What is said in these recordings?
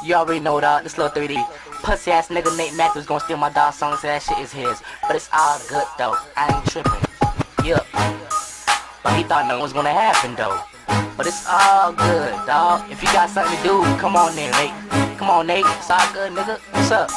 You already know that. This little 3D. Pussy ass nigga Nate Matthews gonna steal my dog song, so that shit is his. But it's all good though. I ain't tripping. Yup. But he thought nothing was gonna happen though. But it's all good, dog. If you got something to do, come on there, Nate. Come on, Nate. It's all good, nigga. What's up?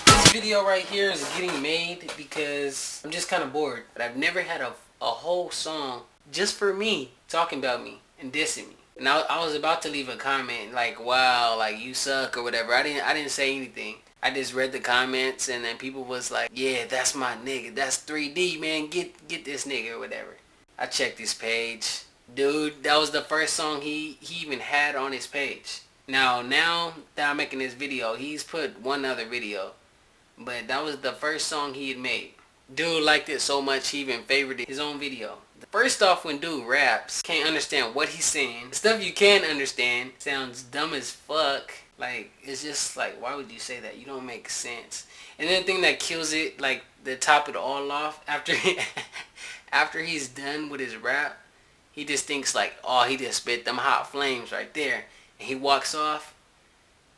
This video right here is getting made because I'm just kind of bored. But I've never had a whole song just for me talking about me and dissing me. And I was about to leave a comment like, wow, like you suck or whatever. I didn't say anything. I just read the comments and then people was like, yeah, that's my nigga. That's 3D, man. Get this nigga or whatever. I checked his page. Dude, that was the first song he even had on his page. Now that I'm making this video, he's put one other video. But that was the first song he had made. Dude liked it so much he even favorited his own video. First off, when dude raps, can't understand what he's saying. The stuff you can understand sounds dumb as fuck. Like, it's just like, why would you say that? You don't make sense. And then the thing that kills it, like, to top it all off, after he's done with his rap, he just thinks like, oh, he just spit them hot flames right there. And he walks off.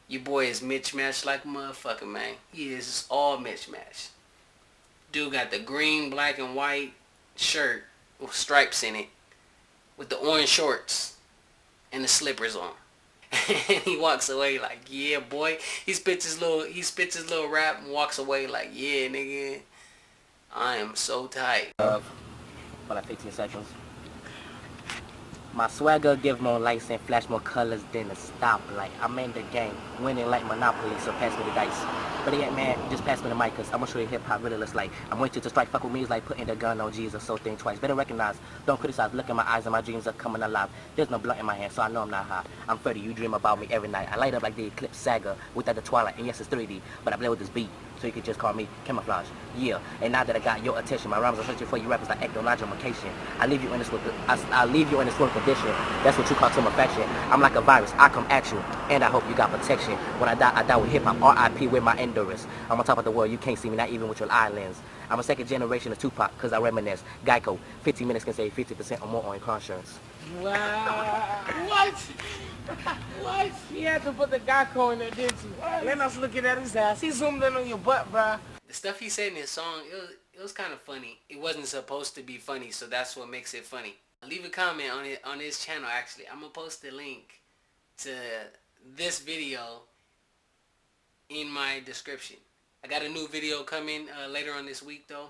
Your boy is mismatched like a motherfucker, man. He is all mismatched. Dude got the green, black, and white shirt with stripes in it, with the orange shorts and the slippers on. And he walks away like, yeah, boy. He spits his little rap and walks away like, yeah, nigga, I am so tight. For like 15 seconds. My swagger give more lights and flash more colors than a stoplight. I'm in the game, winning like Monopoly, so pass me the dice. But yeah, man, just pass me the mic, cause I'm gonna show you hip-hop really looks like. I'm waiting to strike, fuck with me is like putting the gun on Jesus, so think twice. Better recognize, don't criticize, look in my eyes and my dreams are coming alive. There's no blunt in my hand, so I know I'm not high. I'm 30, you dream about me every night. I light up like the eclipse saga, without the twilight, and yes, it's 3D, but I play with this beat. So you can just call me camouflage. Yeah, and now that I got your attention, my rhymes are searching for you rappers like ectologication. I leave you in this work condition. That's what you call tumefaction. I'm like a virus, I come at you, and I hope you got protection. When I die with hip-hop, R.I.P. with my endurance. I'm on top of the world, you can't see me, not even with your eye lens. I'm a second generation of Tupac, cause I reminisce. Geico, 15 minutes can save 50% or more on car insurance. Wow. What? What? He had to put the Geico in there, didn't you? Then I was looking at his ass. He zoomed in on your butt, bruh. The stuff he said in his song, it was kind of funny. It wasn't supposed to be funny, so that's what makes it funny. Leave a comment on his channel, actually. I'm going to post the link to this video in my description. I got a new video coming later on this week, though.